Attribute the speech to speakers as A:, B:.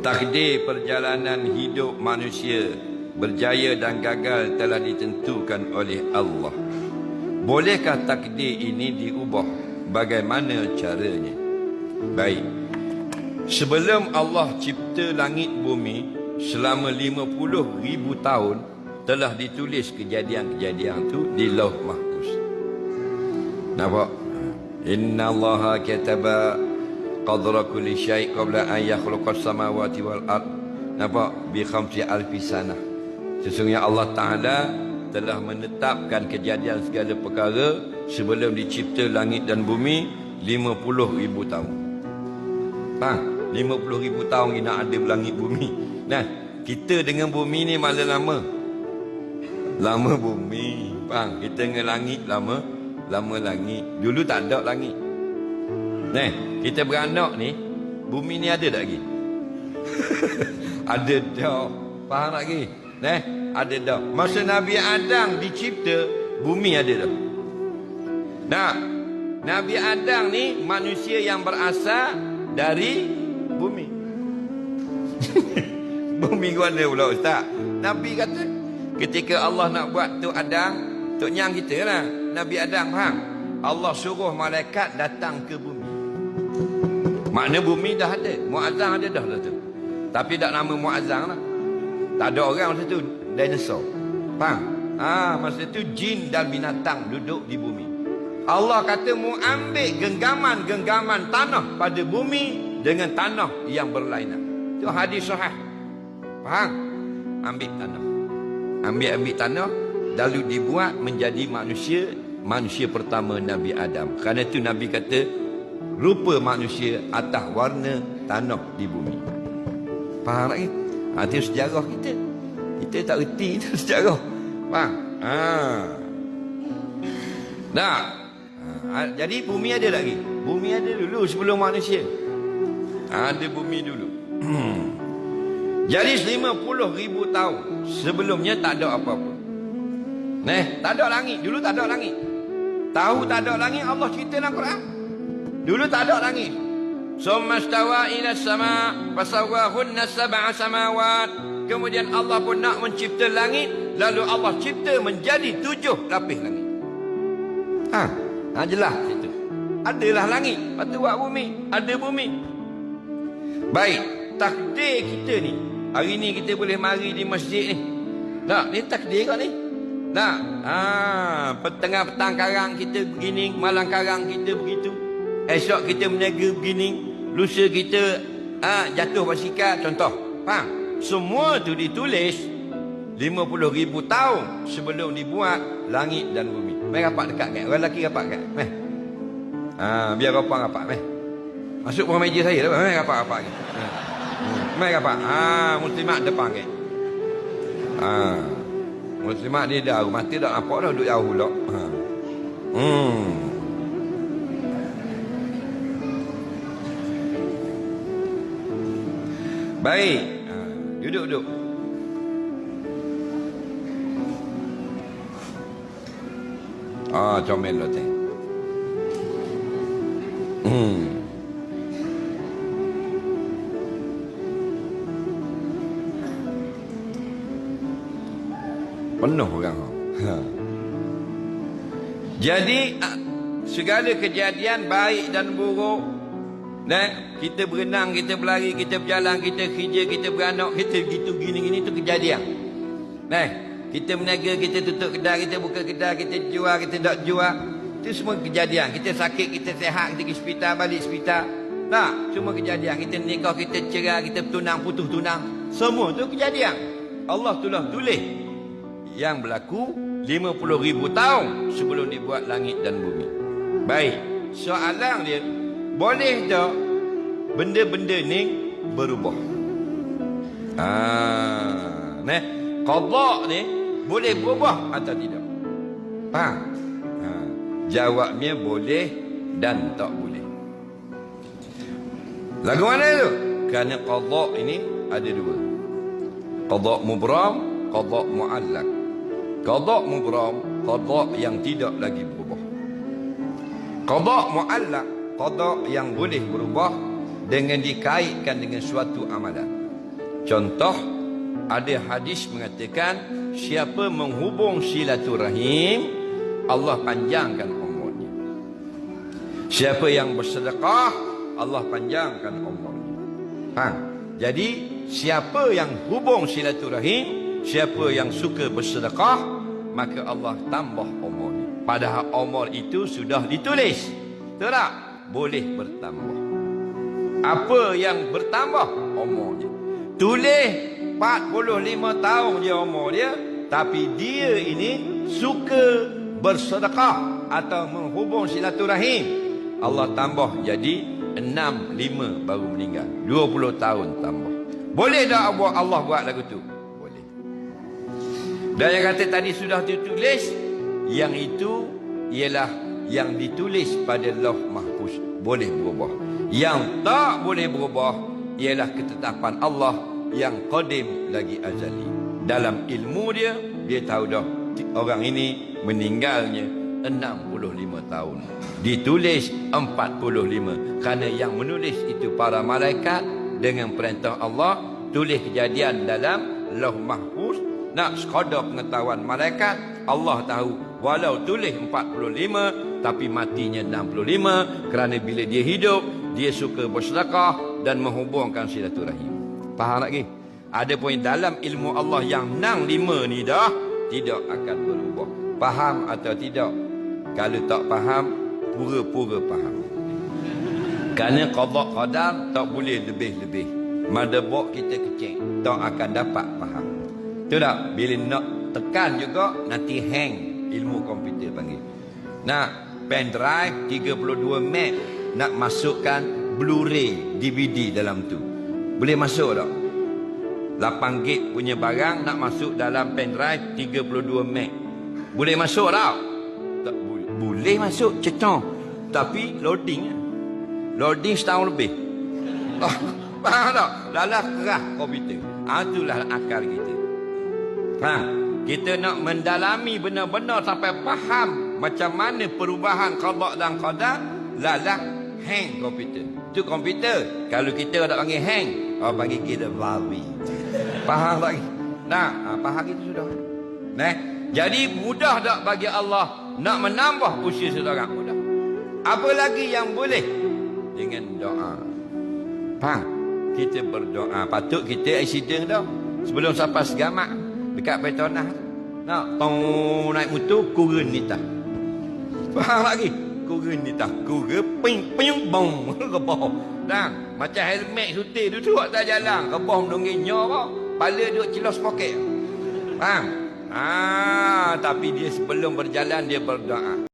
A: Takdir perjalanan hidup manusia, berjaya dan gagal telah ditentukan oleh Allah. Bolehkah takdir ini diubah? Bagaimana caranya? Baik. Sebelum Allah cipta langit bumi, selama 50,000 tahun telah ditulis kejadian-kejadian tu di Lauh Mahfuz. Nampak? Inna Allaha kataba qadra kulli syai' qabla an yakhluqas samawati wal ard. Nampak? Bi khamsi alfi sanah. Sesungguhnya Allah Ta'ala telah menetapkan kejadian segala perkara sebelum dicipta langit dan bumi 50,000 tahun. Faham? 50,000 tahun kita ada langit bumi. Nah, kita dengan bumi ni malah lama. Lama bumi. Faham? Kita dengan langit lama. Lama langit. Dulu tak ada langit. Nah, kita beranak ni, bumi ni ada tak lagi? Ada dah. Faham tak lagi? Nah, ada dah. Masa Nabi Adam dicipta, bumi ada dah. Nah, Nabi Adam ni manusia yang berasal dari bumi. Bumi mana pula Ustaz? Nabi kata, ketika Allah nak buat Tok Adam, Tok Nyang kita lah, Nabi Adam, faham? Allah suruh malaikat datang ke bumi. Makna bumi dah ada, Muazzam ada dah tu. Tapi tak nama Muazzam lah. Tak ada orang masa tu, dinosaur. Faham? Masa tu jin dan binatang duduk di bumi. Allah kata mu ambil genggaman-genggaman tanah pada bumi dengan tanah yang berlainan. Itu hadis sahih. Faham? Ambil tanah. Ambil tanah, lalu dibuat menjadi manusia pertama Nabi Adam. Kerana itu Nabi kata, rupa manusia atas warna tanah di bumi. Faham lagi? Itu sejarah kita. Kita tak reti itu sejarah. Faham? Jadi bumi ada lagi. Bumi ada dulu sebelum manusia. Ada bumi dulu. Jadi 50,000 tahun sebelumnya tak ada apa-apa. Tak ada langit. Dulu tak ada langit. Tahu tak ada langit, Allah cerita dalam Quran. Dulu tak ada langit. Summa stawa ila sama fasawwahunna sab'a samawat. Kemudian Allah pun nak mencipta langit, lalu Allah cipta menjadi 7 lapis langit. Jelas situ. Adalah langit, lepas tu buat bumi, ada bumi. Baik, takdir kita ni. Hari ni kita boleh mari di masjid ni. Tak, ni takdir kau ni. Tak. Tengah petang karang kita begini, malam karang kita begitu. Esok kita meniaga begini, lusa kita jatuh basikal, contoh. Faham? Semua tu ditulis 50,000 tahun sebelum dibuat langit dan bumi. Mai rapat dekat kan? Orang lelaki rapat kan? Mai. Biar rapang rapat, mai. Masuk bawah meja saya dah, mai rapat-rapat kan. Mai rapat. Muslimat depan kan. Muslimat ni dah mati dah nampak dah duduk jauh pula. Baik. Duduk. Comel lah teng. Penuh orang. Jadi segala kejadian baik dan buruk, kita berenang, kita berlari, kita berjalan, kita kerja, kita beranak, kita gitu gini-gini tu kejadian. Kita berniaga, kita tutup kedai, kita buka kedai, kita jual, kita tak jual. Itu semua kejadian. Kita sakit, kita sihat, kita pergi hospital, balik hospital. Semua kejadian. Kita nikah, kita cerai, kita tunang, putus tunang. Semua tu kejadian. Allah telah tulis yang berlaku 50,000 tahun sebelum dibuat langit dan bumi. Baik, soalan dia, boleh tak benda-benda ni berubah? Qadha ni boleh berubah atau tidak? Faham? Jawabnya boleh dan tak boleh. Lagu mana tu? Kerana qadha ini ada dua. Qadha mubram, qadha mu'allaq. Qadha mubram, qadha yang tidak lagi berubah. Qadha mu'allaq, qadha yang boleh berubah dengan dikaitkan dengan suatu amalan. Contoh, ada hadis mengatakan siapa menghubung silaturahim, Allah panjangkan umurnya. Siapa yang bersedekah, Allah panjangkan umurnya. Jadi siapa yang hubung silaturahim, siapa yang suka bersedekah, maka Allah tambah umurnya. Padahal umur itu sudah ditulis. Betul tak? Boleh bertambah. Apa yang bertambah? Umurnya. Tulis 45 tahun je umur dia, tapi dia ini suka bersedekah atau menghubung silaturahim. Allah tambah jadi 65 baru meninggal. 20 tahun tambah. Boleh tak Allah buat lagu tu? Boleh. Dan yang kata tadi sudah ditulis, yang itu ialah yang ditulis pada Lauh Mahfuz. Boleh berubah. Yang tak boleh berubah ialah ketetapan Allah yang qadim lagi azali. Dalam ilmu dia, dia tahu dah orang ini meninggalnya 65 tahun. Ditulis 45. Kerana yang menulis itu para malaikat dengan perintah Allah. Tulis kejadian dalam Lauh Mahfuz. Nak sekadar pengetahuan malaikat, Allah tahu walau tulis 45 tapi matinya 65, kerana bila dia hidup dia suka bersedekah dan menghubungkan silaturahim. Faham lagi? Ada pun dalam ilmu Allah yang 65 ni dah tidak akan berubah. Faham atau tidak? Kalau tak faham, pura-pura faham. Kerana qada qadar tak boleh lebih-lebih. Motherboard kita kecil, tak akan dapat faham. Betul tak? Bila nak tekan juga nanti hang, ilmu komputer panggil. Nak pen drive 32 meg, nak masukkan Blu-ray DVD dalam tu. Boleh masuk tak? 8 gig punya barang nak masuk dalam pen drive 32 meg. Boleh masuk tak? Tak boleh masuk, cetong. Tapi loading. Loading setahun lebih. Faham tak? Lalah kerah komputer. Itulah akal kita. Kita nak mendalami benar-benar sampai faham macam mana perubahan qada dan qadar, lalah hang komputer. Itu komputer. Kalau kita tak panggil hang, panggil kita bawi. Faham lagi? Faham itu sudah. Jadi mudah tak bagi Allah nak menambah usia seseorang? Mudah. Apa lagi yang boleh? Dengan doa. Faham? Kita berdoa. Patut kita accident dah. Sebelum sampai segamak dekat Petronas. Tong naik motor kurun nitah. Faham lagi? Kurun nitah. Kurun ping bong rebah. Macam helmet suti tu atas jalan. Rebah menungginya apa? Pala duk cilos poket. Faham? Tapi dia sebelum berjalan dia berdoa.